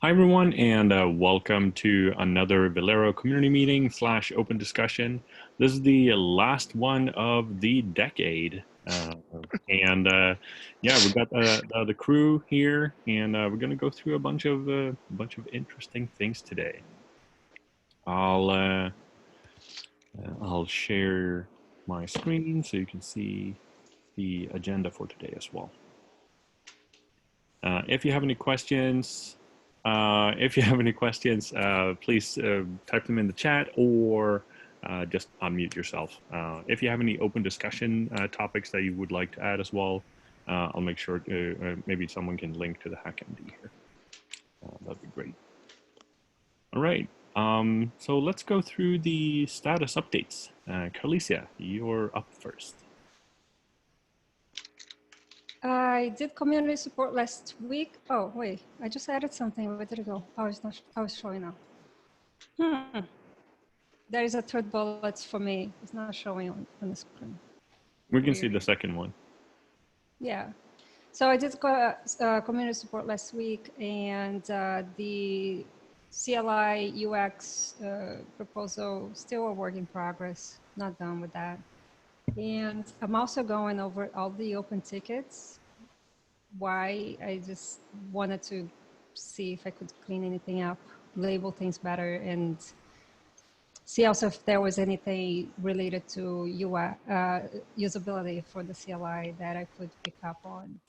Hi, everyone, and welcome to another Velero community meeting / open discussion. This is the last one of the decade. And yeah, we've got the crew here, and we're going to go through a bunch of interesting things today. I'll share my screen so you can see the agenda for today as well. If you have any questions, please type them in the chat or just unmute yourself. If you have any open discussion topics that you would like to add as well, I'll make sure maybe someone can link to the HackMD here. That'd be great. All right. So let's go through the status updates. Carlicia, you're up first. I did community support last week. Oh, wait, I just added something. Where did it go? Oh, it's not, I was showing now. There is a third bullet for me. It's not showing on the screen. We can see the second one. Yeah. So I did community support last week, and the CLI UX proposal, still a work in progress, not done with that. And I'm also going over all the open tickets. Why I just wanted to see if I could clean anything up, label things better, and see also if there was anything related to UI, usability for the CLI that I could pick up on.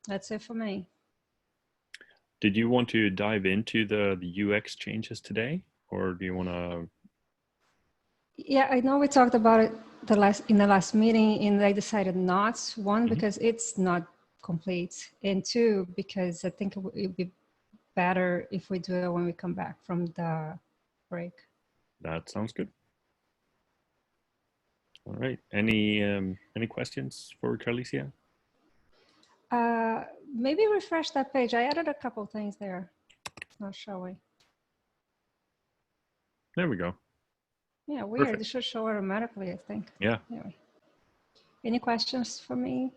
That's it for me. Did you want to dive into the UX changes today, or do you want to? Yeah, I know we talked about it in the last meeting, and I decided not. One, because it's not complete, and two, because I think it would be better if we do it when we come back from the break. That sounds good. All right. Any questions for Carlicia? Maybe refresh that page. I added a couple things there. It's not showing. There we go. Yeah, weird. Perfect. It should show automatically, I think. Yeah. Anyway, any questions for me?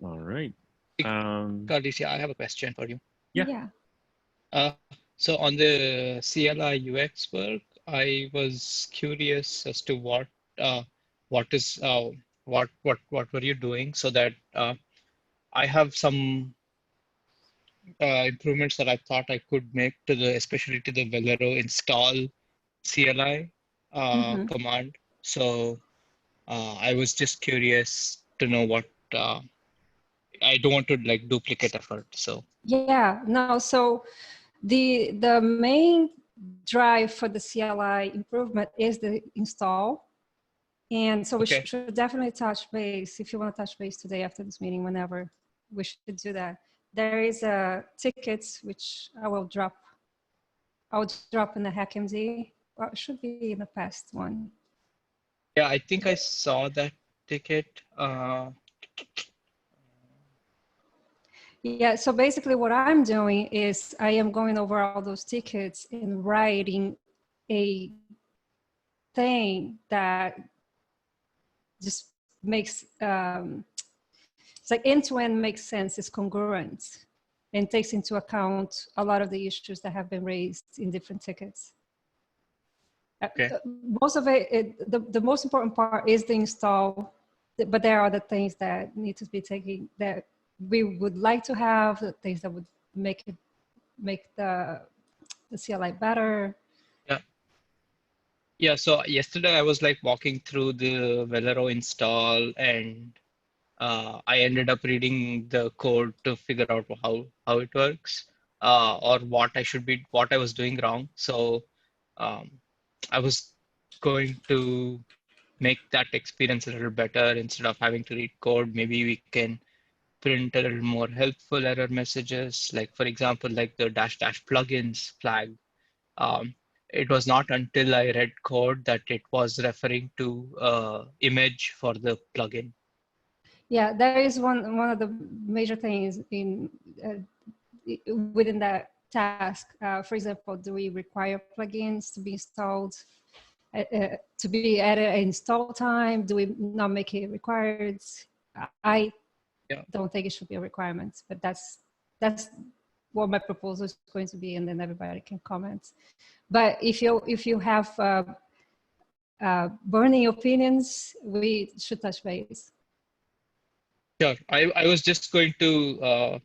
All right. Carlicia, I have a question for you. Yeah. So on the CLI UX work, I was curious as to what were you doing, so that I have some improvements that I thought I could make to especially to the Velero install CLI command. So I was just curious to know what. I don't want to like duplicate effort. So yeah, no. So the main drive for the CLI improvement is the install, and so we should definitely touch base. If you want to touch base today after this meeting, whenever, we should do that. There is tickets which I will drop. I'll drop in the HackMD. Well, it should be in the past one. Yeah, I think I saw that ticket. Yeah, so basically what I'm doing is I am going over all those tickets and writing a thing that just makes, it's like end-to-end makes sense, it's congruent, and takes into account a lot of the issues that have been raised in different tickets. Most of it, the most important part is the install, but there are other things that need to be taken, that we would like to have, the things that would make the CLI better. Yeah. So yesterday I was like walking through the Velero install, and I ended up reading the code to figure out how it works, or what I was doing wrong. So I was going to make that experience a little better. Instead of having to read code, maybe we can print a little more helpful error messages. Like, for example, like the -- plugins flag. It was not until I read code that it was referring to image for the plugin. Yeah, there is one of the major things in within that task. For example, do we require plugins to be installed, to be added at install time? Do we not make it required? I Yeah. don't think it should be a requirement, but that's what my proposal is going to be, and then everybody can comment. But if you have burning opinions, we should touch base. Sure. I was just going to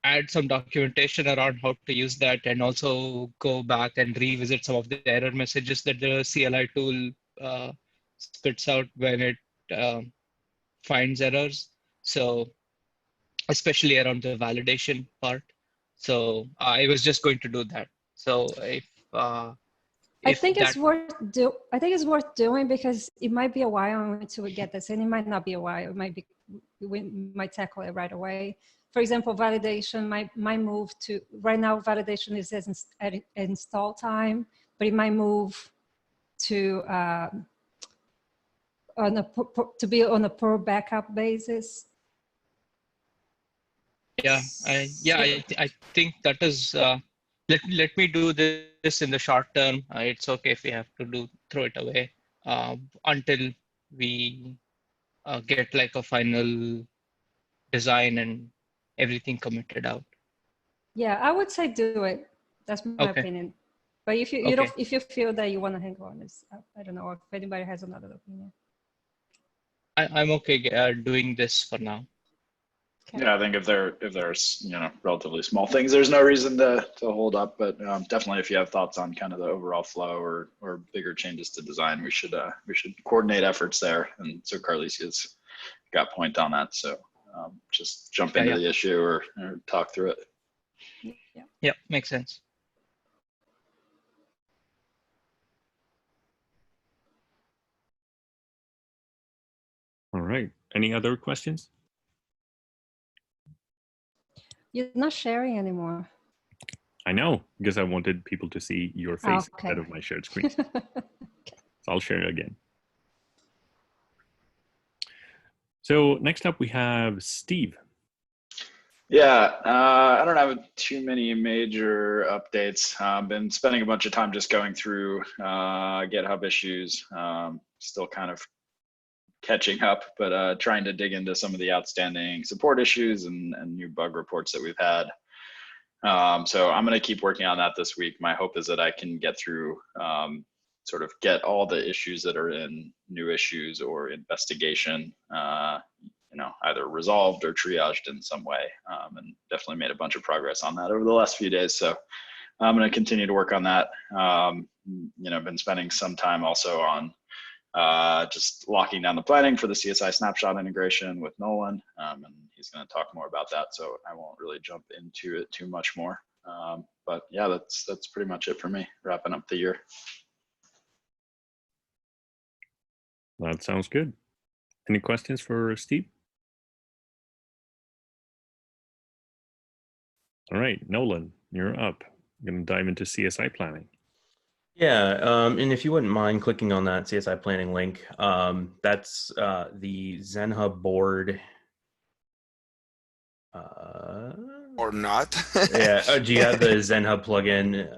add some documentation around how to use that, and also go back and revisit some of the error messages that the CLI tool spits out when it finds errors. So especially around the validation part. So I was just going to do that. So I think that, it's worth doing, because it might be a while until we get this, and it might not be a while. It might be, we might tackle it right away. For example, validation might move to, right now validation is at install time, but it might move to to be on a per backup basis. yeah, I think that is. Let me do this in the short term. It's okay if we have to throw it away until we get like a final design and everything committed out. Yeah, I would say do it. That's my Okay. opinion. But if you Okay. don't, if you feel that you want to hang on, I don't know if anybody has another opinion. I'm okay doing this for now. Okay. Yeah, I think if there's relatively small things, there's no reason to hold up. But definitely, if you have thoughts on kind of the overall flow or bigger changes to design, we should coordinate efforts there. And so Carlisia's got point on that. So just jump into the issue or talk through it. Yeah, makes sense. All right. Any other questions? You're not sharing anymore. I know, because I wanted people to see your face instead of my shared screen. Okay. So I'll share it again. So next up we have Steve. Yeah, I don't have too many major updates. I've been spending a bunch of time just going through GitHub issues, still kind of catching up, but trying to dig into some of the outstanding support issues and new bug reports that we've had. So I'm going to keep working on that this week. My hope is that I can get through, sort of get all the issues that are in new issues or investigation, either resolved or triaged in some way, and definitely made a bunch of progress on that over the last few days. So I'm going to continue to work on that. I've been spending some time also on just locking down the planning for the CSI snapshot integration with Nolan, and he's going to talk more about that, so I won't really jump into it too much more. But yeah, that's pretty much it for me, wrapping up the year. That sounds good. Any questions for Steve? All right, Nolan, you're up. I'm going to dive into CSI planning. Yeah, and if you wouldn't mind clicking on that CSI planning link, that's the ZenHub board. Or not. Yeah, do you have the ZenHub plugin?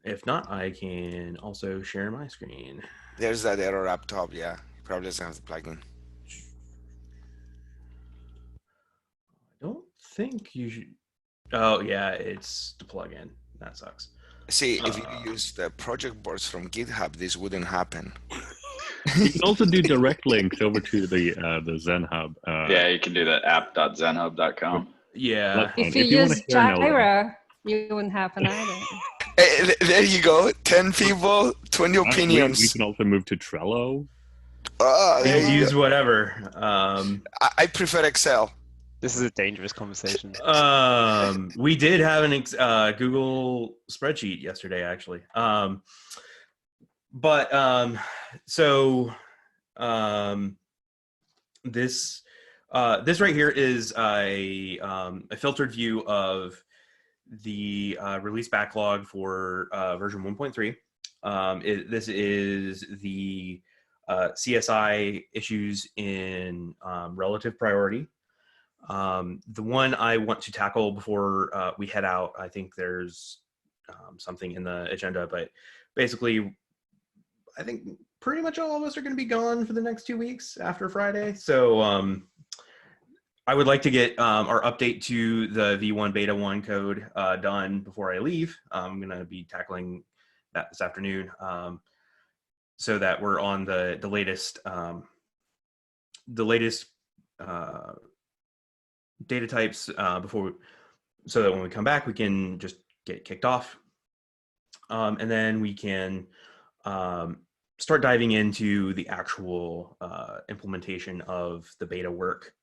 If not, I can also share my screen. There's that error up top, yeah. He probably doesn't have the plugin. I don't think you should. Oh, yeah, it's the plugin. That sucks. See, if you use the project boards from GitHub, this wouldn't happen. You can also do direct links over to the ZenHub. Yeah, you can do that app.zenhub.com. Yeah. If you use Jira, you wouldn't happen either. Hey, there you go. 10 people, 20 opinions. We can also move to Trello. Oh, You can use whatever. I prefer Excel. This is a dangerous conversation. We did have an Google spreadsheet yesterday, actually. This right here is a filtered view of the release backlog for version 1.3. This is the CSI issues in relative priority. The one I want to tackle before we head out, I think there's something in the agenda, but basically, I think pretty much all of us are going to be gone for the next 2 weeks after Friday. So I would like to get our update to the V1 Beta 1 code done before I leave. I'm going to be tackling that this afternoon, so that we're on the latest data types so that when we come back, we can just get kicked off, and then we can start diving into the actual implementation of the beta work.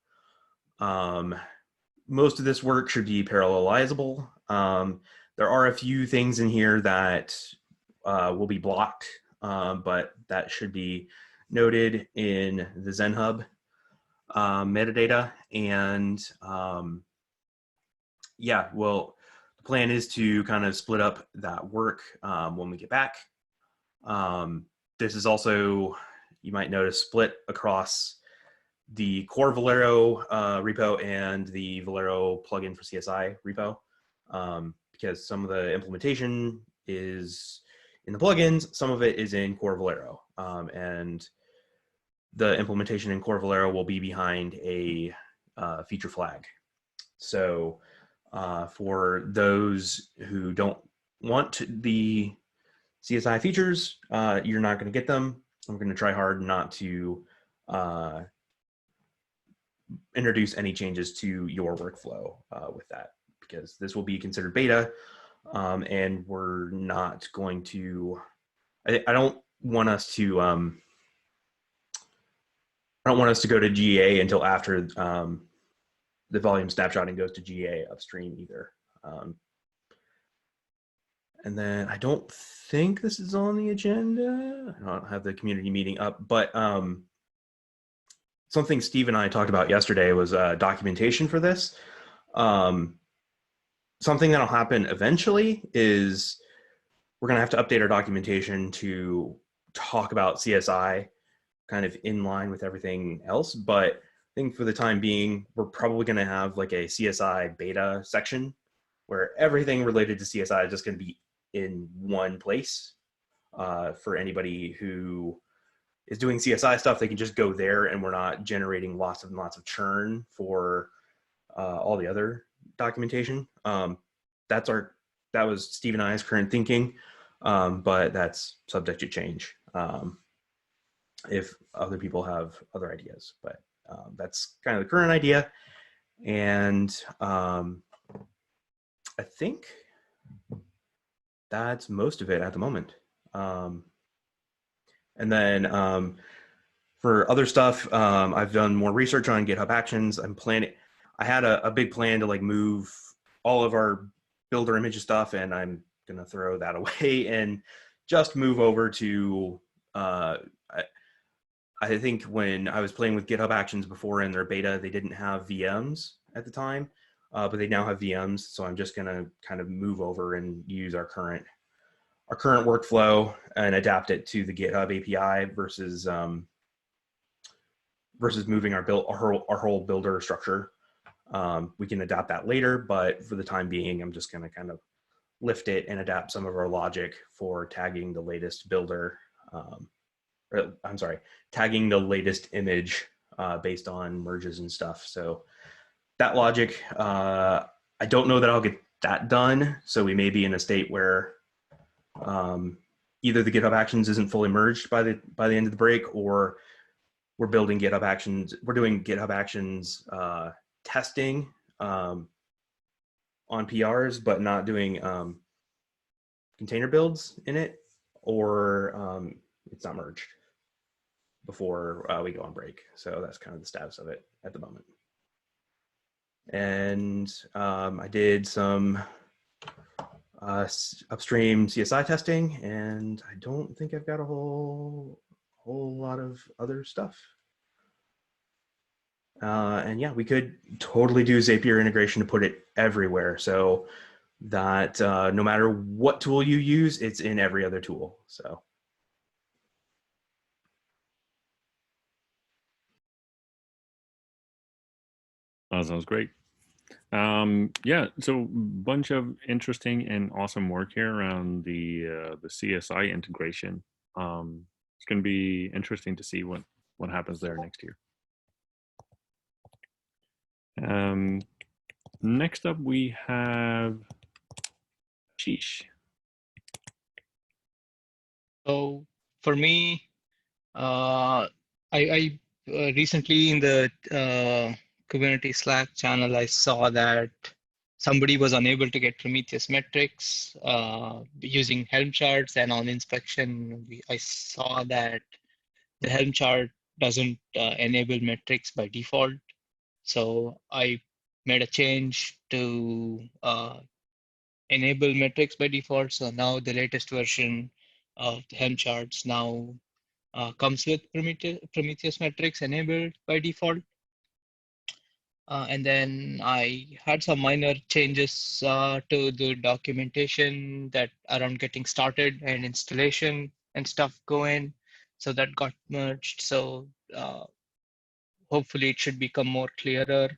Most of this work should be parallelizable. There are a few things in here that will be blocked, but that should be noted in the ZenHub metadata. And yeah, well, the plan is to kind of split up that work when we get back. This is also, you might notice, split across the core Velero repo and the Velero plugin for CSI repo, because some of the implementation is in the plugins, some of it is in core Velero, and the implementation in core Velero will be behind a feature flag. So for those who don't want the CSI features, you're not going to get them. I'm going to try hard not to introduce any changes to your workflow with that, because this will be considered beta, and we're not going to, I don't want us to go to GA until after the volume snapshotting goes to GA upstream either. And then I don't think this is on the agenda. I don't have the community meeting up, but something Steve and I talked about yesterday was documentation for this. Something that'll happen eventually is we're gonna have to update our documentation to talk about CSI kind of in line with everything else. But I think for the time being, we're probably gonna have like a CSI beta section where everything related to CSI is just gonna be in one place. For anybody who is doing CSI stuff, they can just go there, and we're not generating lots and lots of churn for all the other documentation. That was Steve and I's current thinking, but that's subject to change if other people have other ideas. But that's kind of the current idea, and I think that's most of it at the moment. And then for other stuff, I've done more research on GitHub Actions. I had a big plan to like move all of our builder image stuff, and I'm gonna throw that away and just move over to, I think when I was playing with GitHub Actions before in their beta, they didn't have VMs at the time, but they now have VMs. So I'm just gonna kind of move over and use our current workflow and adapt it to the GitHub API versus moving our whole builder structure. We can adapt that later, but for the time being, I'm just going to kind of lift it and adapt some of our logic for tagging the latest builder. Tagging the latest image based on merges and stuff. So that logic, I don't know that I'll get that done. So we may be in a state where either the GitHub Actions isn't fully merged by the end of the break, or we're building GitHub Actions. We're doing GitHub Actions testing on PRs, but not doing container builds in it, or it's not merged before we go on break. So that's kind of the status of it at the moment. And I did some upstream CSI testing, and I don't think I've got a whole lot of other stuff. And yeah, we could totally do Zapier integration to put it everywhere, so that no matter what tool you use, it's in every other tool. So that sounds great. Yeah, so bunch of interesting and awesome work here around the CSI integration. it's going to be interesting to see what happens there next year. Next up, we have Sheesh. So for me, I recently in the community Slack channel, I saw that somebody was unable to get Prometheus metrics using Helm charts, and on inspection, I saw that the Helm chart doesn't enable metrics by default. So I made a change to enable metrics by default. So now the latest version of the Helm charts now comes with Prometheus metrics enabled by default. And then I had some minor changes to the documentation that around getting started and installation and stuff going. So that got merged. So hopefully it should become more clearer.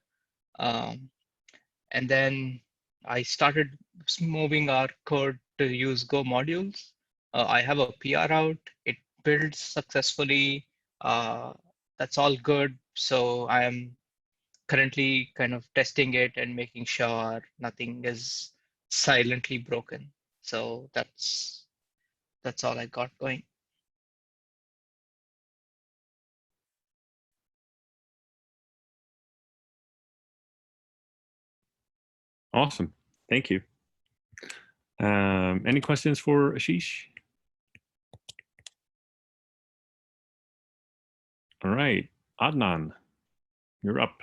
And then I started moving our code to use Go modules. I have a PR out. It builds successfully. That's all good. So I am currently kind of testing it and making sure nothing is silently broken. So that's all I got going. Awesome. Thank you. Any questions for Ashish? All right, Adnan, you're up.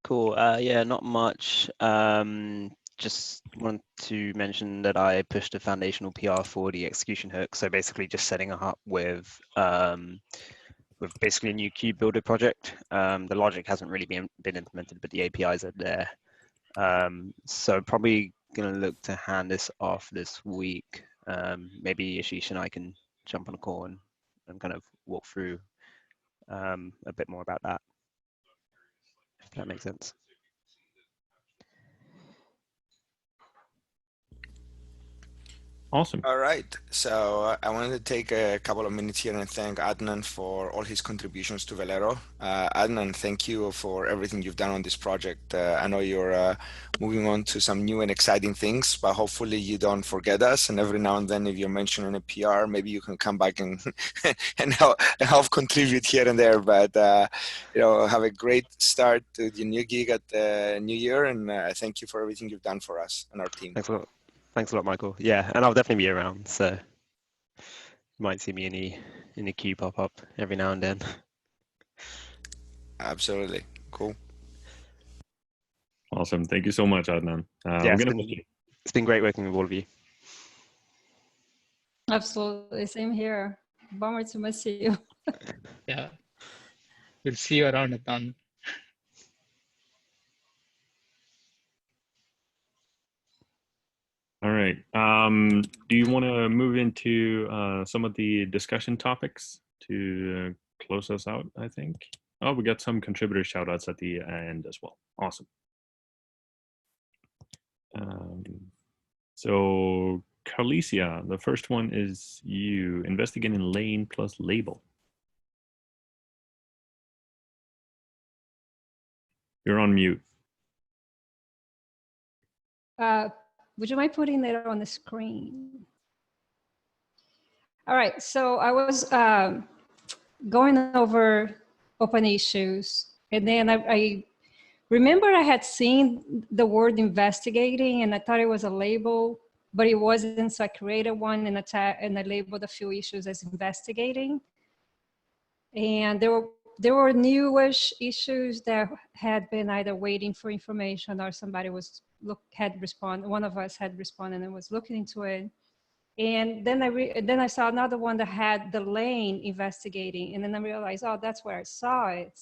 Cool. Yeah, not much. Just want to mention that I pushed a foundational PR for the execution hook. So basically just setting it up with basically a new cube builder project. The logic hasn't really been implemented, but the APIs are there. So probably gonna look to hand this off this week. Maybe Ashish and I can jump on a call and kind of walk through a bit more about that, if that makes sense. Awesome. All right. So I wanted to take a couple of minutes here and thank Adnan for all his contributions to Velero. Adnan, thank you for everything you've done on this project. I know you're moving on to some new and exciting things, but hopefully you don't forget us. And every now and then, if you're mentioning a PR, maybe you can come back and and help contribute here and there. But you know, have a great start to the new gig at the new year, and thank you for everything you've done for us and our team. Thanks a lot. Thanks a lot, Michael. Yeah, and I'll definitely be around, so you might see me in the queue pop up every now and then. Absolutely. Cool. Awesome. Thank you so much, Adnan. Yeah, I'm it's been great working with all of you. Absolutely. Same here. Bummer to miss you. Yeah. We'll see you around, Adnan. All right. Do you want to move into some of the discussion topics to close us out, I think? Oh, we got some contributor shout outs at the end as well. Awesome. So Carlesia, the first one is you investigating lane plus label. You're on mute. Would you mind putting that on the screen? All right, so I was going over open issues, and then I remember I had seen the word investigating, and I thought it was a label, but it wasn't, so I created one and I labeled a few issues as investigating. And there were newish issues that had been either waiting for information or somebody one of us had responded and was looking into it. And then I saw another one that had the lane investigating, and then I realized, oh, that's where I saw it.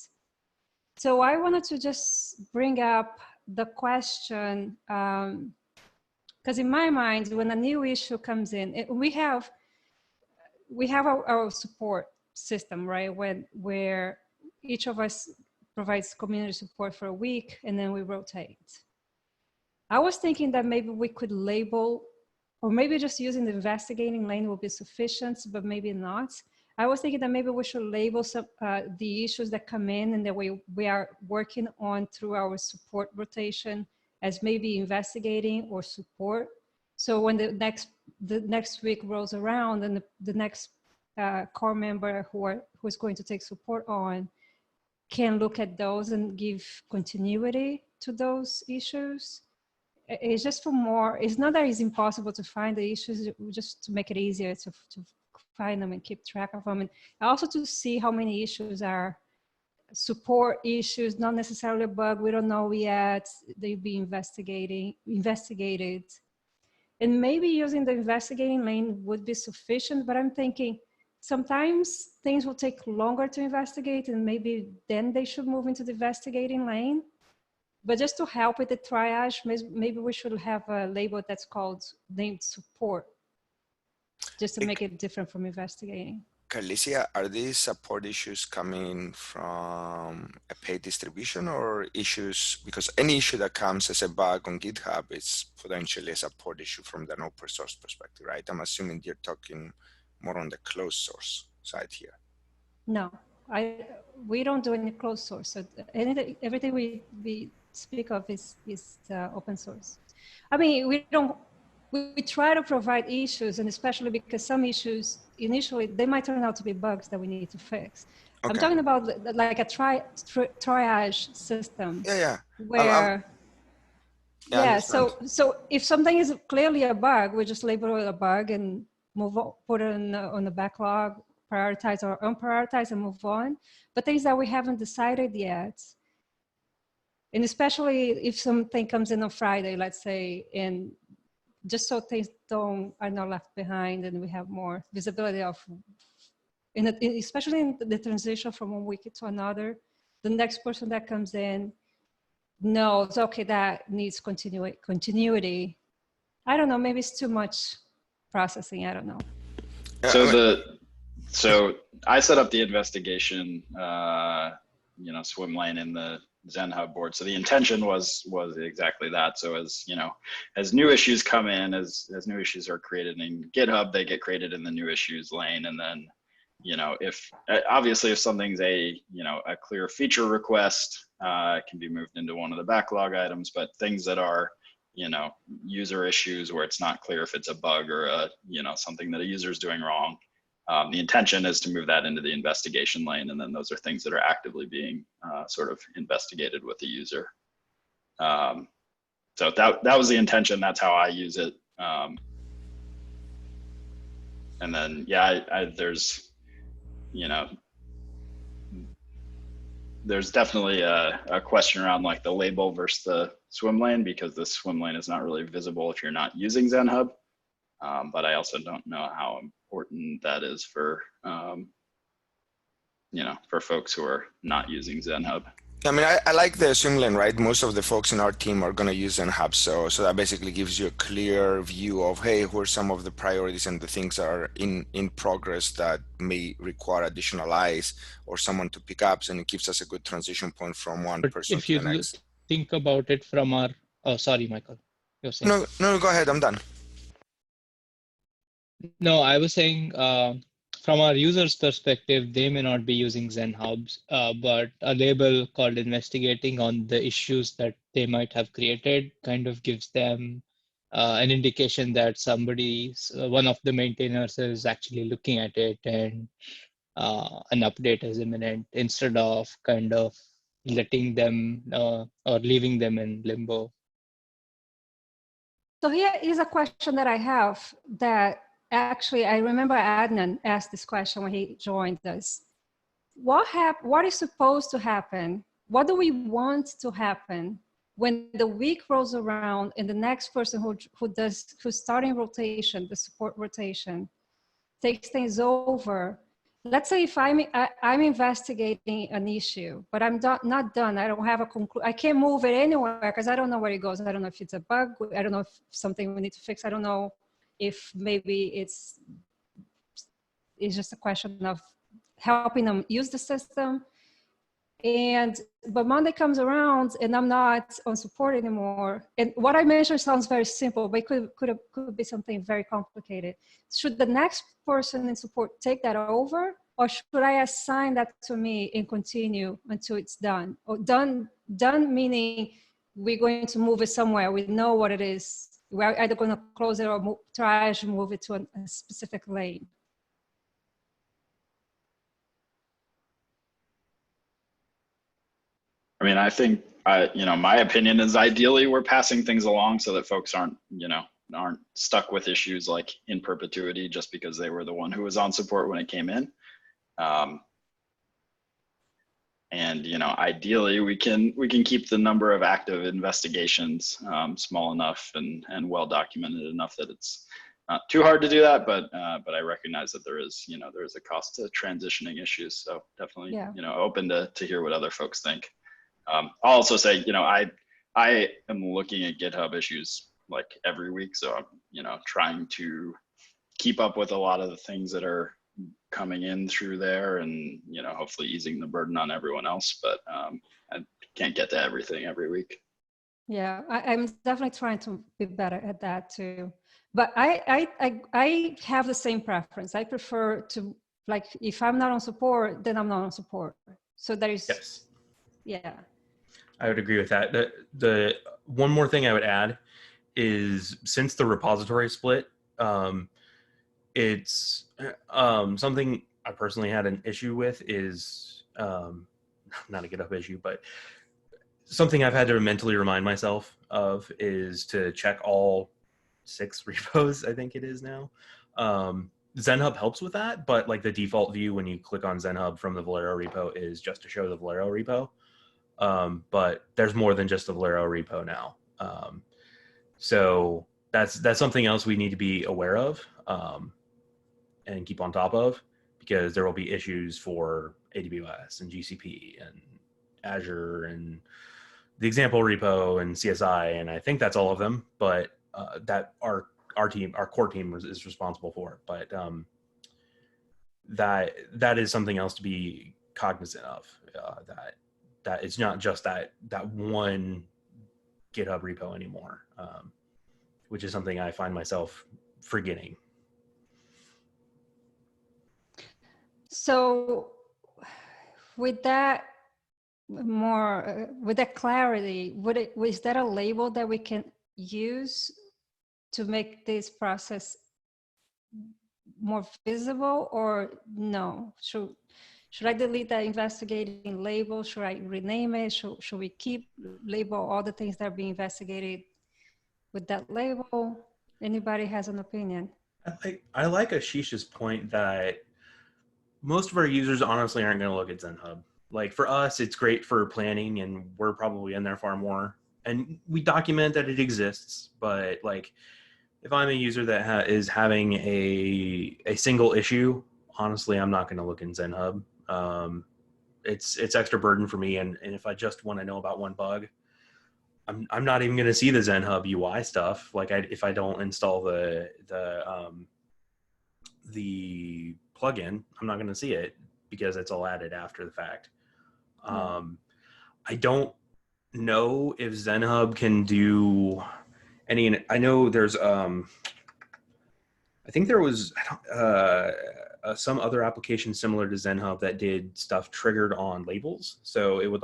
So I wanted to just bring up the question, because in my mind, when a new issue comes in, we have our support system, right? Where each of us provides community support for a week, and then we rotate. I was thinking that maybe we could label, or maybe just using the investigating lane will be sufficient, but maybe not. I was thinking that maybe we should label some the issues that come in and that we are working on through our support rotation as maybe investigating or support. So when the next week rolls around and the next core member who's going to take support on can look at those and give continuity to those issues. It's just for more, it's not that it's impossible to find the issues, just to make it easier to find them and keep track of them. And also to see how many issues are support issues, not necessarily a bug, we don't know yet, they'll be investigated. And maybe using the investigating lane would be sufficient, but I'm thinking sometimes things will take longer to investigate and maybe then they should move into the investigating lane. But just to help with the triage, maybe we should have a label that's called named support, just to make it different from investigating. Carlicia, are these support issues coming from a paid distribution or issues, because any issue that comes as a bug on GitHub is potentially a support issue from the open source perspective, right? I'm assuming you're talking more on the closed source side here. No, we don't do any closed source. So everything we speak of is open source. I mean, we try to provide issues, and especially because some issues initially they might turn out to be bugs that we need to fix. Okay. I'm talking about like a triage system. Yeah. Where so if something is clearly a bug, we just label it a bug and move on, put it on the backlog, prioritize or unprioritize and move on. But things that we haven't decided yet, and especially if something comes in on Friday, let's say, and just so things are not left behind and we have more visibility of, especially in the transition from one week to another, the next person that comes in knows, okay, that needs continuity. I don't know, maybe it's too much processing, I don't know. So I set up the investigation, swim lane in the ZenHub board. So the intention was exactly that. So as new issues come in, as new issues are created in GitHub, they get created in the new issues lane. And then, if something's a clear feature request, it can be moved into one of the backlog items, but things that are, user issues where it's not clear if it's a bug or something that a user is doing wrong. The intention is to move that into the investigation lane, and then those are things that are actively being sort of investigated with the user. So that was the intention. That's how I use it. And then, there's definitely a question around like the label versus the swim lane, because the swim lane is not really visible if you're not using ZenHub. But I also don't know how important that is for, for folks who are not using ZenHub. I mean, I like the swim lane, right? Most of the folks in our team are going to use ZenHub. So that basically gives you a clear view of, hey, who are some of the priorities and the things that are in progress that may require additional eyes or someone to pick up. And it gives us a good transition point from one person to the next. If you think about it from our, oh, sorry, Michael. You're saying. No, go ahead. I'm done. No, I was saying from our user's perspective, they may not be using ZenHubs, but a label called investigating on the issues that they might have created kind of gives them an indication that one of the maintainers is actually looking at it and an update is imminent, instead of kind of letting them or leaving them in limbo. So here is a question that I have that actually, I remember Adnan asked this question when he joined us. What is supposed to happen? What do we want to happen when the week rolls around and the next person who's starting rotation, the support rotation, takes things over? Let's say if I'm investigating an issue, but I'm not done. I don't have a conclusion. I can't move it anywhere because I don't know where it goes. I don't know if it's a bug. I don't know if something we need to fix. I don't know if maybe it's just a question of helping them use the system. But Monday comes around and I'm not on support anymore. And what I mentioned sounds very simple, but it could be something very complicated. Should the next person in support take that over? or should I assign that to me and continue until it's done? Or done meaning we're going to move it somewhere. We know what it is. We're either going to close it or try to move it to a specific lane. I mean, I think my opinion is ideally we're passing things along so that folks aren't stuck with issues like in perpetuity just because they were the one who was on support when it came in. And ideally we can keep the number of active investigations small enough and well documented enough that it's not too hard to do that, but I recognize that there is a cost to transitioning issues. So definitely, open to hear what other folks think. I'll also say, I am looking at GitHub issues like every week. So I'm, trying to keep up with a lot of the things that are coming in through there and, hopefully easing the burden on everyone else. But I can't get to everything every week. Yeah, I'm definitely trying to be better at that too. But I have the same preference. I prefer to, like, if I'm not on support, then I'm not on support. So there is, Yes, yeah. I would agree with that. The one more thing I would add is since the repository split, it's something I personally had an issue with is not a GitHub issue, but something I've had to mentally remind myself of is to check all 6 repos, I think it is now. ZenHub helps with that, but like the default view when you click on ZenHub from the Velero repo is just to show the Velero repo. But there's more than just the Velero repo now. So that's something else we need to be aware of and keep on top of, because there will be issues for AWS and GCP and Azure and the example repo and CSI, and I think that's all of them, but that our core team is responsible for. But that is something else to be cognizant of, that it's not just that one GitHub repo anymore, which is something I find myself forgetting. So with that clarity, was that a label that we can use to make this process more visible, or no? Should I delete that investigating label? Should I rename it? Should we keep label all the things that are being investigated with that label? Anybody has an opinion? I like Ashish's point that most of our users honestly aren't going to look at ZenHub. Like for us, it's great for planning, and we're probably in there far more. And we document that it exists, but like if I'm a user that is having a single issue, honestly, I'm not going to look in ZenHub. It's extra burden for me, and if I just want to know about one bug, I'm not even going to see the ZenHub UI stuff. Like if I don't install the plugin, I'm not going to see it because it's all added after the fact. I don't know if ZenHub can do any. I know there's I think there was some other application similar to ZenHub that did stuff triggered on labels. So it would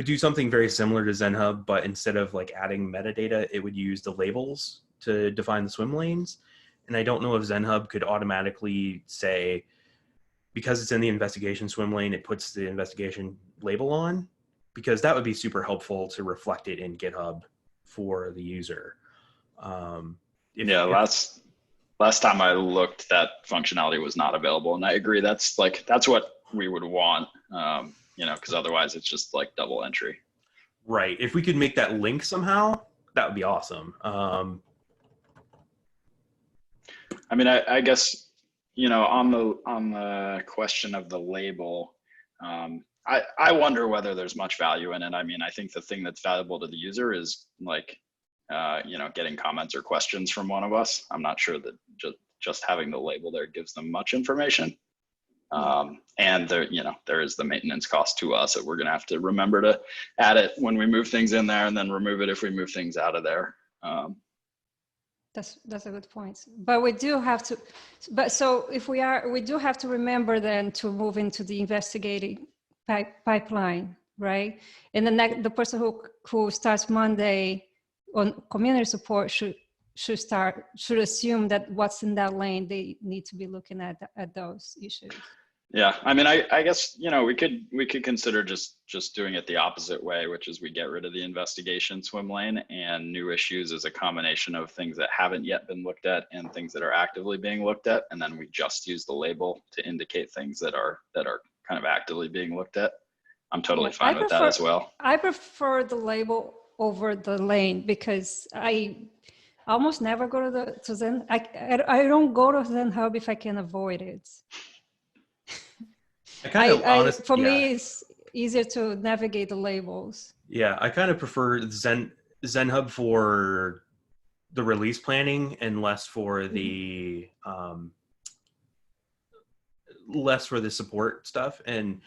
do something very similar to ZenHub, but instead of like adding metadata, it would use the labels to define the swim lanes. And I don't know if ZenHub could automatically say, because it's in the investigation swim lane, it puts the investigation label on, because that would be super helpful to reflect it in GitHub for the user. Last time I looked, that functionality was not available, and I agree. That's what we would want, because otherwise it's just like double entry. Right. If we could make that link somehow, that would be awesome. I mean, I guess, on the question of the label, I wonder whether there's much value in it. I mean, I think the thing that's valuable to the user is like, getting comments or questions from one of us. I'm not sure that just having the label there gives them much information. And there is the maintenance cost to us that we're going to have to remember to add it when we move things in there, and then remove it if we move things out of there. That's a good point. But we do have to, but so if we do have to remember then to move into the investigating pipeline, right? And the person who starts Monday on community support should assume that what's in that lane, they need to be looking at those issues. Yeah, I mean, I guess, you know, we could consider just doing it the opposite way, which is we get rid of the investigation swim lane, and new issues is a combination of things that haven't yet been looked at and things that are actively being looked at, and then we just use the label to indicate things that are kind of actively being looked at. I'm totally fine with that as well. I prefer the label over the lane because I almost never go to Zen. I don't go to Zen Hub if I can avoid it. For me, it's easier to navigate the labels. Yeah, I kind of prefer Zen Hub for the release planning and less for the support stuff. And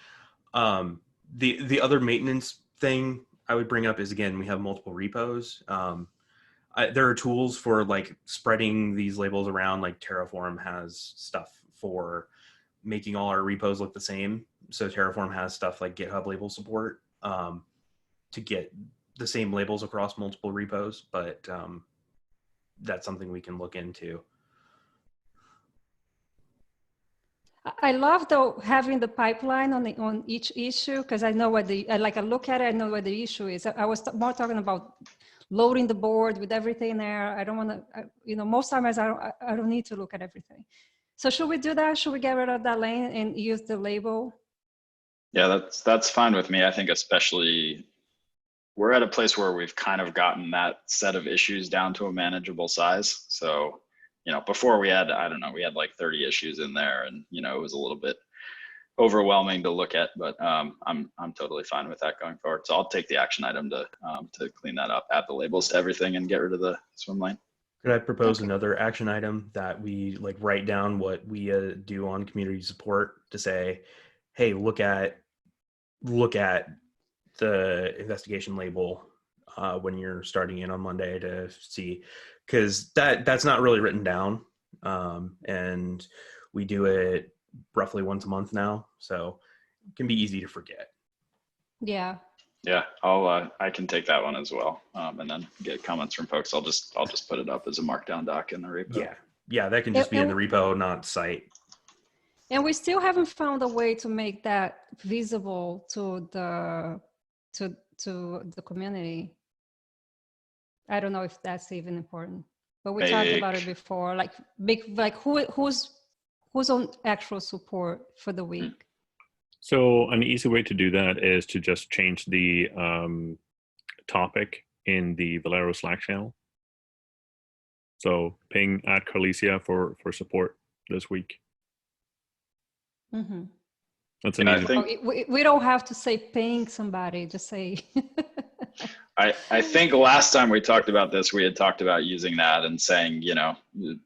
the other maintenance thing I would bring up is, again, we have multiple repos. There are tools for like spreading these labels around, like Terraform has stuff for making all our repos look the same. So Terraform has stuff like GitHub label support to get the same labels across multiple repos, but that's something we can look into. I love though having the pipeline on each issue, because I know what I look at it, I know what the issue is. I was more talking about loading the board with everything there. I don't want to, most times I don't need to look at everything. So should we do that? Should we get rid of that lane and use the label? Yeah, that's fine with me. I think especially we're at a place where we've kind of gotten that set of issues down to a manageable size. So, before we had like 30 issues in there, and it was a little bit overwhelming to look at, but I'm totally fine with that going forward. So I'll take the action item to clean that up, add the labels to everything, and get rid of the swim lane. Could I propose another action item that we write down what we do on community support to say, hey, look at the investigation label when you're starting in on Monday to see, because that's not really written down, and we do it roughly once a month now, so it can be easy to forget. Yeah. Yeah, I can take that one as well, and then get comments from folks. I'll just put it up as a markdown doc in the repo. Yeah, that can just be in the repo, not site. And we still haven't found a way to make that visible to the community. I don't know if that's even important, but we talked about it before. Who's on actual support for the week. So an easy way to do that is to just change the topic in the Velero Slack channel. So ping at Carlesia for support this week. Mm-hmm. That's an easy thing. We don't have to say ping somebody, just say. I think last time we talked about this, we had talked about using that and saying,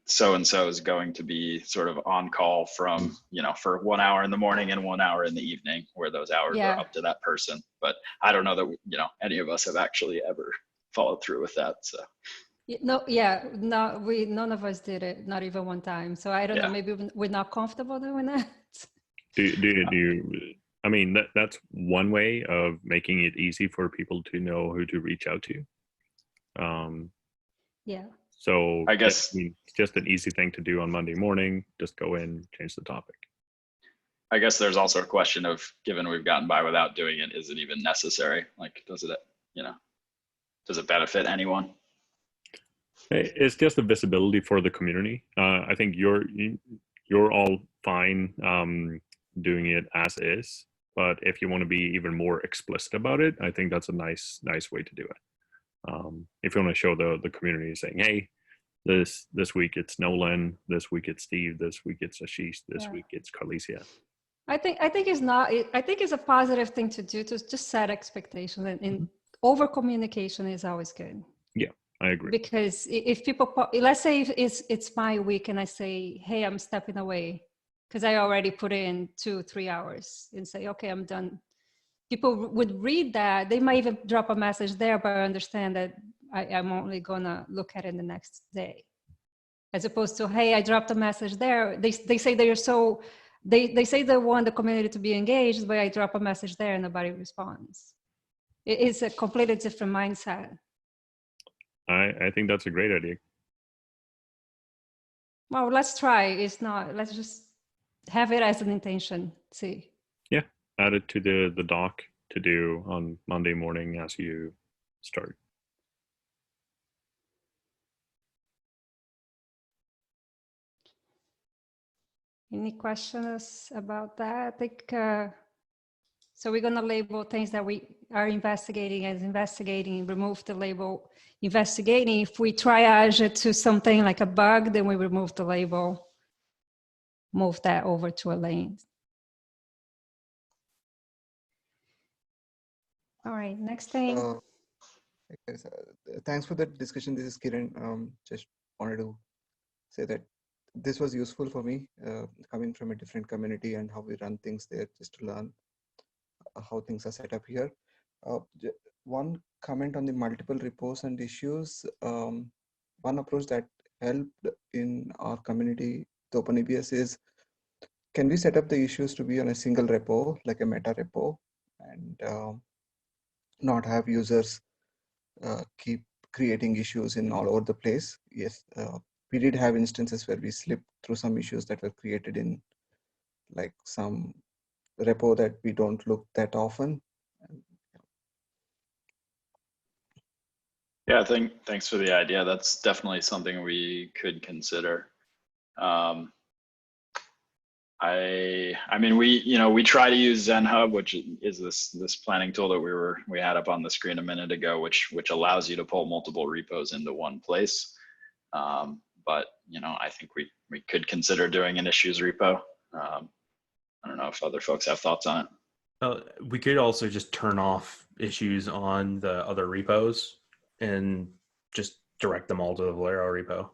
so-and-so is going to be sort of on call from, for 1 hour in the morning and 1 hour in the evening, where those hours are up to that person. But I don't know that, any of us have actually ever followed through with that. So. None of us did it, not even one time. So I don't know, maybe we're not comfortable doing that. I mean, that's one way of making it easy for people to know who to reach out to. So I guess it's just an easy thing to do on Monday morning. Just go in, change the topic. I guess there's also a question of, given we've gotten by without doing it, is it even necessary? Like, does it benefit anyone? It's just the visibility for the community. I think you're all fine doing it as is, but if you want to be even more explicit about it, I think that's a nice way to do it. If you want to show the community saying, hey, this week it's Nolan, this week it's Steve, this week it's Ashish, this week it's Carlesia. I think it's a positive thing to do, to just set expectations, and over communication is always good. Yeah, I agree. Because if people, let's say it's my week and I say, hey, I'm stepping away because I already put in 2-3 hours, and say, okay, I'm done. People would read that. They might even drop a message there, but I understand that I'm only gonna look at it the next day. as opposed to, hey, I dropped a message there. They say they're so, they say they want the community to be engaged, but I drop a message there and nobody responds. It is a completely different mindset. I think that's a great idea. Well, let's try. It's not, let's just have it as an intention. See. Yeah, add it to the doc to do on Monday morning as you start. Any questions about that? I think, so we're gonna label things that we are investigating as investigating, remove the label investigating. If we triage it to something like a bug, then we remove the label, move that over to a lane. All right, next thing. Okay, so, thanks for that discussion. This is Kiran. Just wanted to say that this was useful for me, coming from a different community and how we run things there, just to learn how things are set up here. One comment on the multiple repos and issues. One approach that helped in our community, the OpenEBS, is can we set up the issues to be on a single repo, like a meta repo, and not have users keep creating issues in all over the place? Yes, we did have instances where we slipped through some issues that were created in like some repo that we don't look that often. Yeah, thanks for the idea. That's definitely something we could consider. I mean, we try to use ZenHub, which is this planning tool that we had up on the screen a minute ago, which allows you to pull multiple repos into one place. But I think we could consider doing an issues repo. I don't know if other folks have thoughts on it. We could also just turn off issues on the other repos and just direct them all to the Velero repo.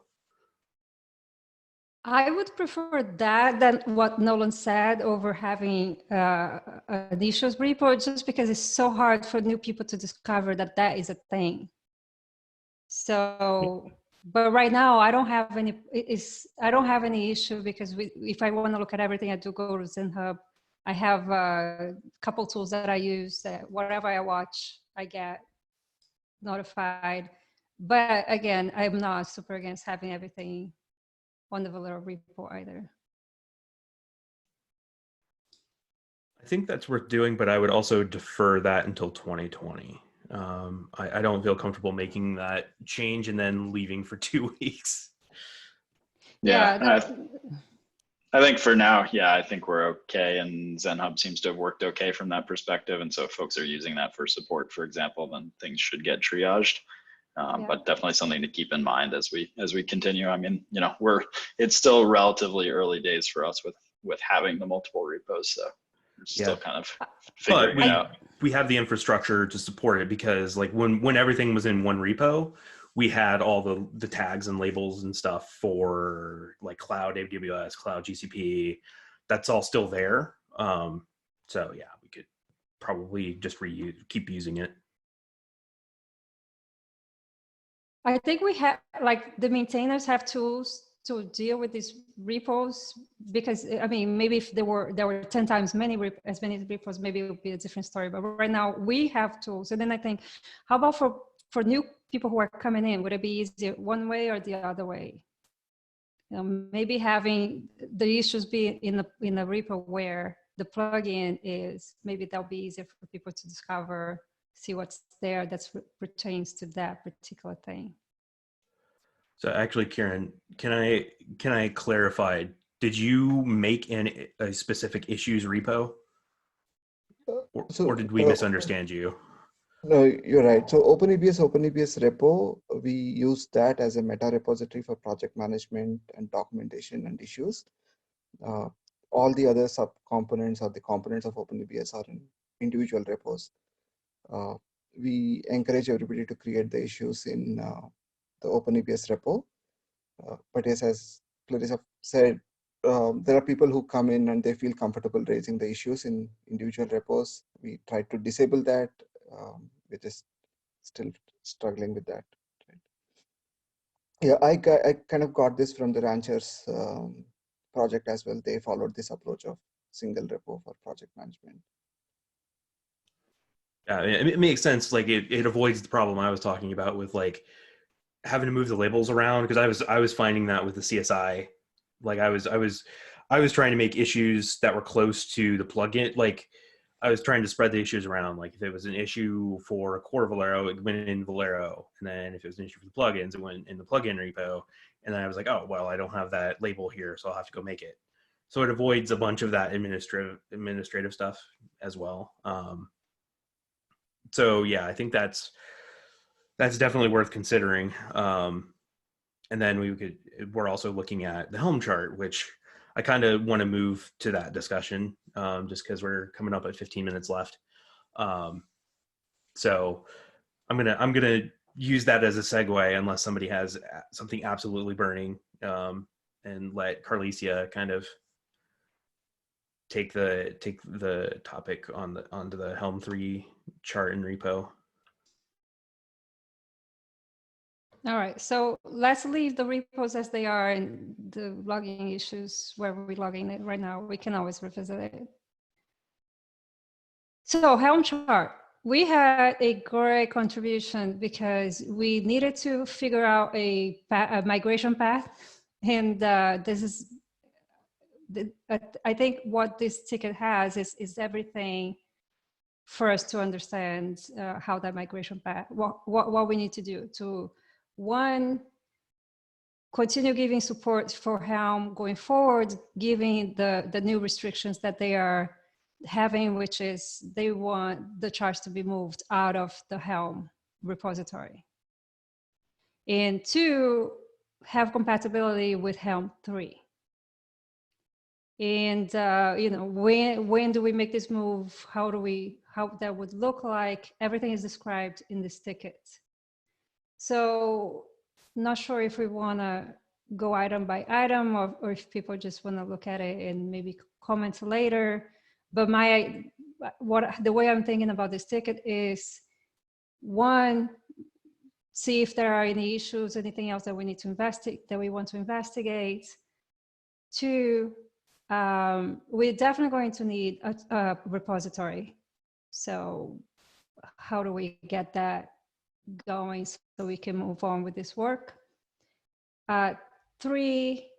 I would prefer that than what Nolan said over having an issues repo, just because it's so hard for new people to discover that that is a thing. So, but right now I don't have any. I don't have any issue because if I want to look at everything, I do go to ZenHub. I have a couple tools that I use. That whatever I watch, I get notified. But again, I'm not super against having everything on the Velero repo either. I think that's worth doing, but I would also defer that until 2020. I don't feel comfortable making that change and then leaving for 2 weeks. Yeah, I think for now, yeah, I think we're okay, and ZenHub seems to have worked okay from that perspective. And so if folks are using that for support, for example, then things should get triaged. But definitely something to keep in mind as we continue. I mean, it's still relatively early days for us with having the multiple repos, so we're still kind of figuring it out. We have the infrastructure to support it, because like when everything was in one repo, we had all the tags and labels and stuff for like cloud AWS, cloud GCP. That's all still there. So yeah, we could probably just keep using it. I think we have, like, the maintainers have tools to deal with these repos, because I mean, maybe if there were 10 times as many repos, maybe it would be a different story. But right now we have tools. And then I think, how about for new people who are coming in, would it be easier one way or the other way? Maybe having the issues be in a repo where the plugin is, maybe that'll be easier for people to discover, see what's there that pertains to that particular thing. So actually, Kieran, can I clarify? Did you make a specific issues repo, or did we misunderstand you? No, you're right. So OpenEBS repo, we use that as a meta repository for project management and documentation and issues. All the other subcomponents or the components of OpenEBS are in individual repos. We encourage everybody to create the issues in the OpenEBS repo. But yes, as Clarissa said, there are people who come in and they feel comfortable raising the issues in individual repos. We try to disable that. We're just still struggling with that. Right? Yeah, I kind of got this from the Ranchers project as well. They followed this approach of single repo for project management. Yeah, it makes sense. Like it avoids the problem I was talking about with like having to move the labels around, because I was finding that with the CSI. Like I was trying to make issues that were close to the plugin. Like I was trying to spread the issues around. Like if it was an issue for a core Velero, it went in Velero, and then if it was an issue for the plugins, it went in the plugin repo. And then I was like, oh well, I don't have that label here, so I'll have to go make it. So it avoids a bunch of that administrative stuff as well. So yeah, I think that's definitely worth considering. And then we're also looking at the Helm chart, which I kind of want to move to that discussion, just because we're coming up at 15 minutes left. So I'm gonna use that as a segue, unless somebody has something absolutely burning, and let Carlesia kind of take the topic onto the Helm 3 chart and repo. All right, so let's leave the repos as they are, and the logging issues where we're logging it right now. We can always revisit it. So Helm chart, we had a great contribution because we needed to figure out a migration path. And this is, I think what this ticket has is everything for us to understand how that migration path, what we need to do to, one, continue giving support for Helm going forward, given the new restrictions that they are having, which is they want the charts to be moved out of the Helm repository. And two, have compatibility with Helm 3. And you know, when do we make this move? How that would look like? Everything is described in this ticket. So not sure if we want to go item by item, or if people just want to look at it and maybe comment later. But the way I'm thinking about this ticket is, one, see if there are any issues, anything else that we need to investigate, that we want to investigate. Two, we're definitely going to need a repository. So how do we get that going so we can move on with this work? Three,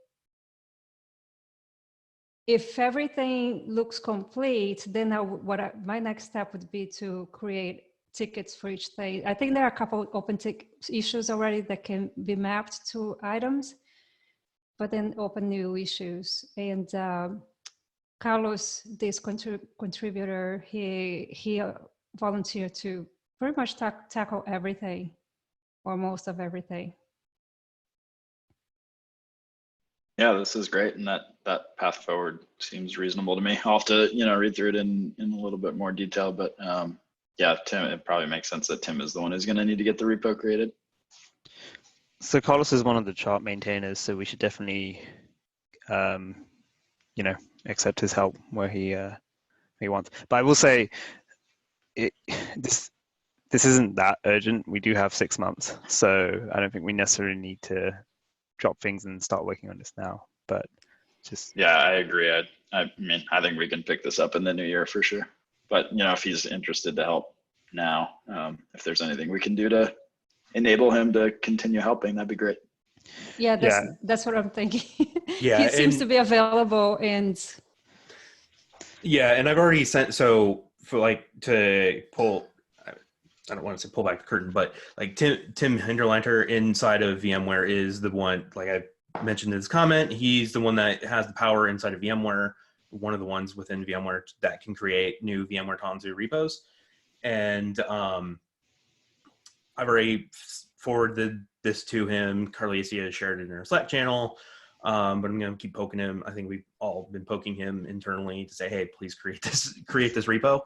if everything looks complete, then my next step would be to create tickets for each thing. I think there are a couple open issues already that can be mapped to items, but then open new issues. And Carlos, this contributor, he volunteered to pretty much tackle everything, or most of everything. Yeah, this is great, and that path forward seems reasonable to me. I'll have to read through it in a little bit more detail, but yeah, Tim, it probably makes sense that Tim is the one who's going to need to get the repo created. So Carlos is one of the chart maintainers, so we should definitely, accept his help where he wants. But I will say, this isn't that urgent. We do have 6 months, so I don't think we necessarily need to drop things and start working on this now. But just yeah, I agree. I mean, I think we can pick this up in the new year for sure. But if he's interested to help now, if there's anything we can do to enable him to continue helping, that'd be great. Yeah, that's what I'm thinking. Yeah, he seems to be available, and yeah, and I've already sent, so for like to pull, I don't want to say pull back the curtain, but like Tim Hinderlanter inside of VMware is the one, like I mentioned in his comment, he's the one that has the power inside of VMware, one of the ones within VMware that can create new VMware Tanzu repos. And I've already forwarded this to him. Carlesia shared it in our Slack channel, but I'm going to keep poking him. I think we've all been poking him internally to say, hey, please create this repo.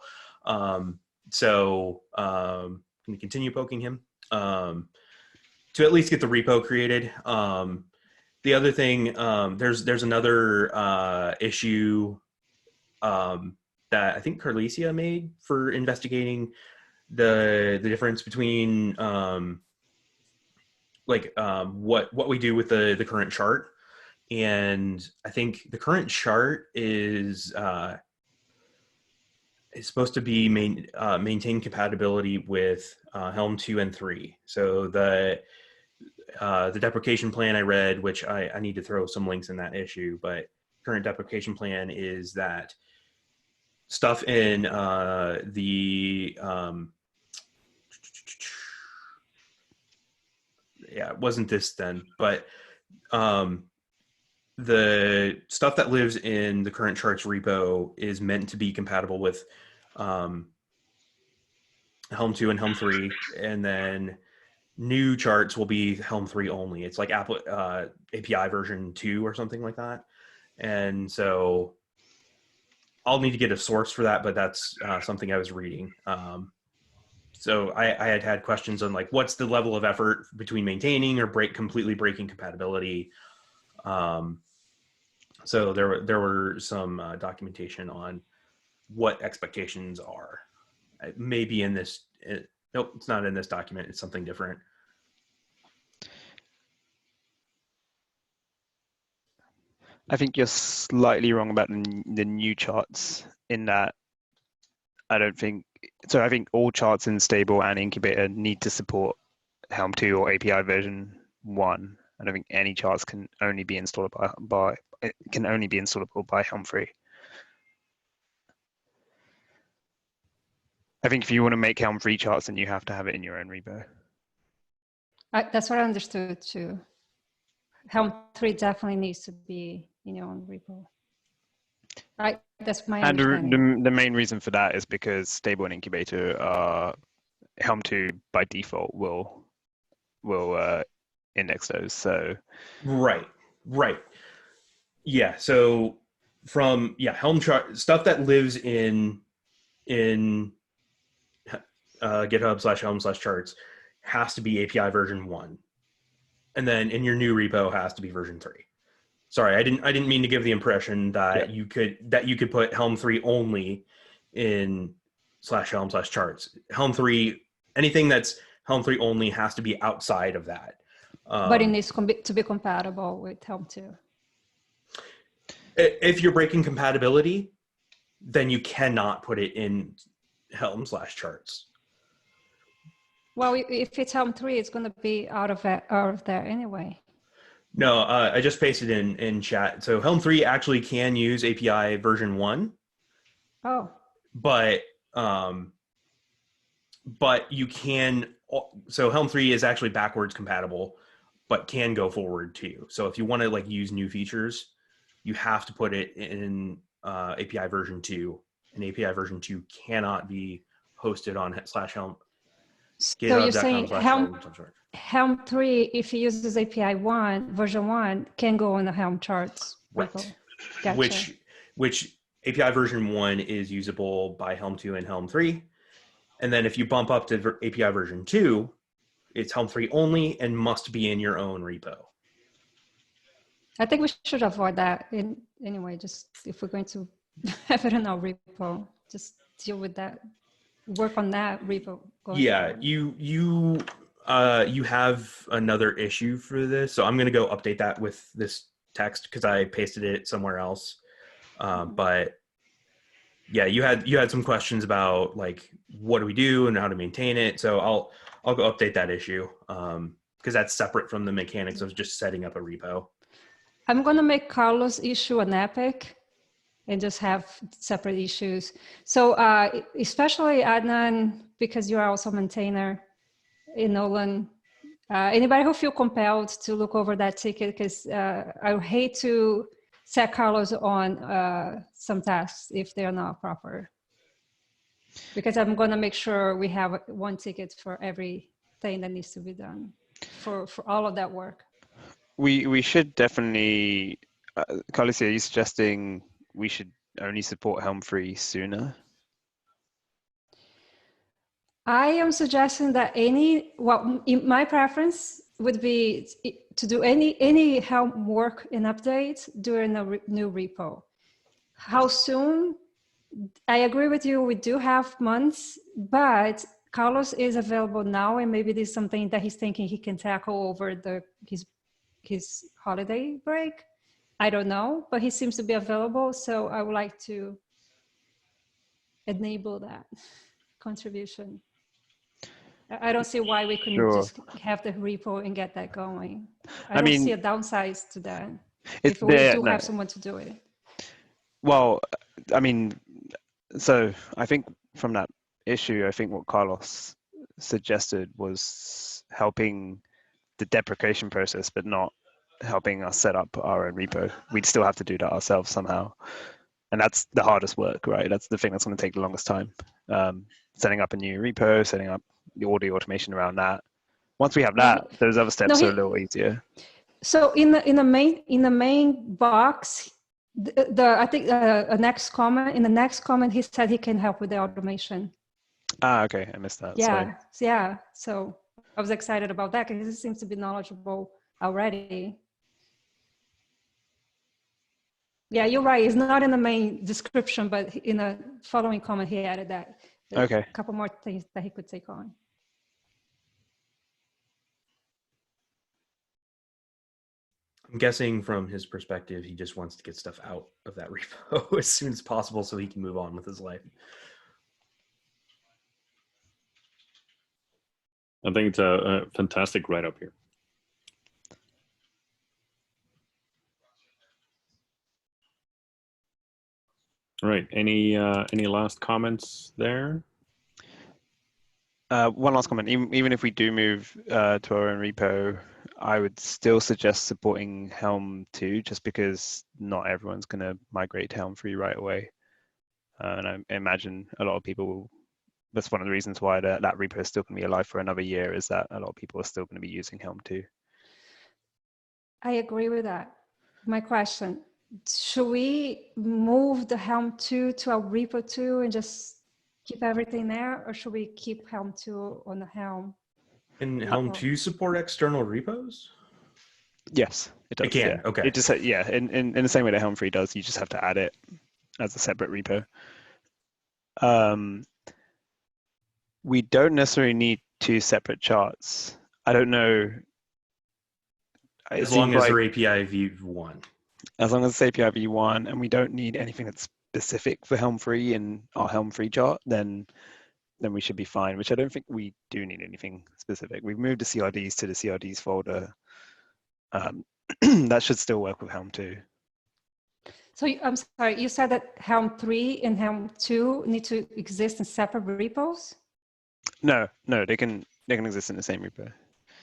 So I'm going to continue poking him to at least get the repo created. The other thing, there's another issue that I think Carlesia made for investigating the difference between what we do with the current chart. And I think the current chart is supposed to be maintain compatibility with Helm 2 and 3. So the deprecation plan I read, which I need to throw some links in that issue, but current deprecation plan is that stuff in it wasn't this then, but the stuff that lives in the current charts repo is meant to be compatible with Helm 2 and Helm 3, and then new charts will be Helm 3 only. It's like API version 2 or something like that. And so I'll need to get a source for that, but that's something I was reading. So I had questions on like, what's the level of effort between maintaining or completely breaking compatibility? So there were some documentation on what expectations are. It may be in this. Nope, it's not in this document. It's something different. I think you're slightly wrong about the new charts in that I think all charts in stable and incubator need to support Helm 2 or API version 1. I don't think any charts can only be installable by Helm 3. I think if you want to make Helm 3 charts, then you have to have it in your own repo. That's what I understood too. Helm 3 definitely needs to be in your own repo. That's my understanding. And the main reason for that is because stable and incubator Helm 2 by default will index those. So right. Yeah. So from Helm chart stuff that lives in GitHub/Helm/charts has to be API version 1, and then in your new repo has to be version 3. Sorry, I didn't mean to give the impression that you could put Helm 3 only in /Helm/charts. Helm 3, anything that's Helm 3 only has to be outside of that. But it needs to be compatible with Helm 2. If you're breaking compatibility, then you cannot put it in Helm/charts. Well, if it's Helm 3, it's going to be out of there anyway. No, I just pasted in chat. So Helm 3 actually can use API version 1. Oh. But you can. So Helm 3 is actually backwards compatible, but can go forward too. So if you want to like use new features, you have to put it in API version 2, and API version 2 cannot be hosted on /Helm. So you're saying Helm 3, if it uses API 1, version 1, can go on the Helm charts. Right. Gotcha. Which API version 1 is usable by Helm 2 and Helm 3. And then if you bump up to API version 2, it's Helm 3 only and must be in your own repo. I think we should avoid that anyway, just if we're going to have it in our repo, just deal with that. Work on that repo. Forward. You have another issue for this, so I'm going to go update that with this text because I pasted it somewhere else. But yeah, you had some questions about like what do we do and how to maintain it. So I'll go update that issue because that's separate from the mechanics of just setting up a repo. I'm going to make Carlos issue an epic and just have separate issues. So especially Adnan, because you are also a maintainer in Nolan, anybody who feel compelled to look over that ticket, because I would hate to set Carlos on some tasks if they're not proper. Because I'm gonna make sure we have one ticket for everything that needs to be done for all of that work. We should definitely, Carlos, are you suggesting we should only support Helm 3 sooner? I am suggesting that my preference would be to do any Helm work and updates during a new repo. How soon? I agree with you, we do have months, but Carlos is available now, and maybe this is something that he's thinking he can tackle over his holiday break. I don't know, but he seems to be available, so I would like to enable that contribution. I don't see why we couldn't Sure. just have the repo and get that going. I I don't mean, see a downside to that it's if we there. do No. have someone to do it. Well, I mean, so I think from that issue, I think what Carlos suggested was helping the deprecation process, but not helping us set up our own repo. We'd still have to do that ourselves somehow. And that's the hardest work, right? That's the thing that's going to take the longest time. Setting up a new repo, setting up all the automation around that. Once we have that, those other steps are a little easier. So in the main box, I think the next comment, in the next comment, he said he can help with the automation. Ah, okay, I missed that. Yeah, Sorry. yeah. So I was excited about that because he seems to be knowledgeable already. Yeah, you're right. It's not in the main description, but in the following comment, he added that. Okay. A couple more things that he could take on. I'm guessing from his perspective, he just wants to get stuff out of that repo as soon as possible so he can move on with his life. I think it's a fantastic write-up here. All right. Any last comments there? One last comment. Even if we do move to our own repo, I would still suggest supporting Helm 2, just because not everyone's going to migrate to Helm 3 right away. And I imagine a lot of people will. That's one of the reasons why that repo is still going to be alive for another year, is that a lot of people are still going to be using Helm 2. I agree with that. My question, should we move the Helm 2 to our repo 2 and just keep everything there, or should we keep Helm 2 on the Helm? Can Helm 2 support external repos? Yes, it does. It can, yeah. okay. It just, yeah, in the same way that Helm 3 does, you just have to add it as a separate repo. We don't necessarily need 2 separate charts. I don't know. As long as they're API v1. As long as it's API v1, and we don't need anything that's specific for Helm 3 in our Helm 3 chart, then we should be fine, which I don't think we do need anything specific. We've moved the CRDs to the CRDs folder. That should still work with Helm 2. So I'm sorry, you said that Helm 3 and Helm 2 need to exist in separate repos? No, they can exist in the same repo.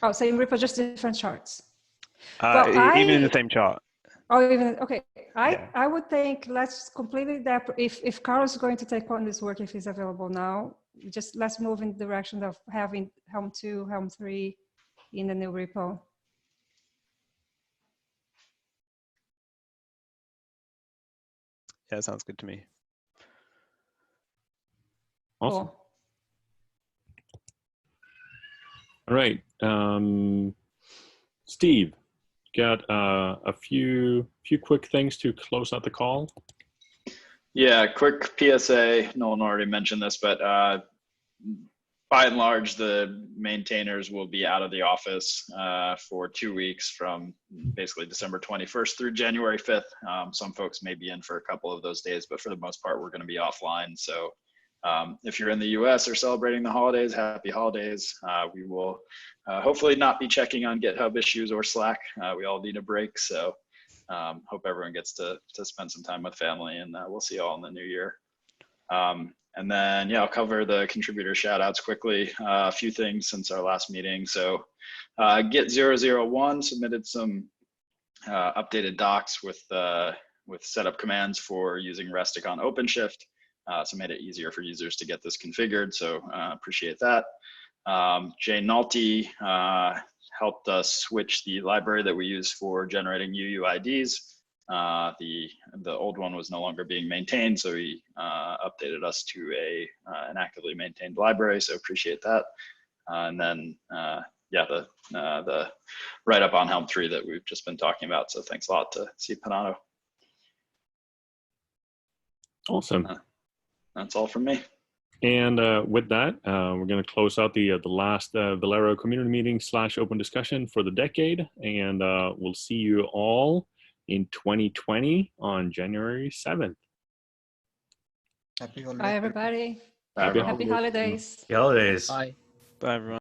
Oh, same repo, just different charts. Even in the same chart. Oh, even okay. I would think let's completely if Carlos is going to take on this work, if he's available now, just let's move in the direction of having Helm 2, Helm 3 in the new repo. Yeah, sounds good to me. Awesome. Cool. All right. Steve, got a few quick things to close out the call. Yeah, quick PSA. Nolan already mentioned this, but by and large, the maintainers will be out of the office for 2 weeks from basically December 21st through January 5th. Some folks may be in for a couple of those days, but for the most part, we're going to be offline. So if you're in the US or celebrating the holidays, happy holidays. We will hopefully not be checking on GitHub issues or Slack. We all need a break. So hope everyone gets to spend some time with family, and we'll see you all in the new year. And then, yeah, I'll cover the contributor shout outs quickly. A few things since our last meeting. So Git001 submitted some updated docs with setup commands for using Restic on OpenShift. So made it easier for users to get this configured. So appreciate that. Jay Nolte helped us switch the library that we use for generating UUIDs. The old one was no longer being maintained, so he updated us to an actively maintained library. So appreciate that. And then yeah, the write up on Helm 3 that we've just been talking about. So thanks a lot to C. Panato. Awesome. That's all from me. And with that, we're going to close out the last Velero community meeting / open discussion for the decade. And we'll see you all in 2020 on January 7th. Happy holidays. Bye, everybody. Bye, everyone. Happy holidays. Happy holidays. Bye. Bye, everyone.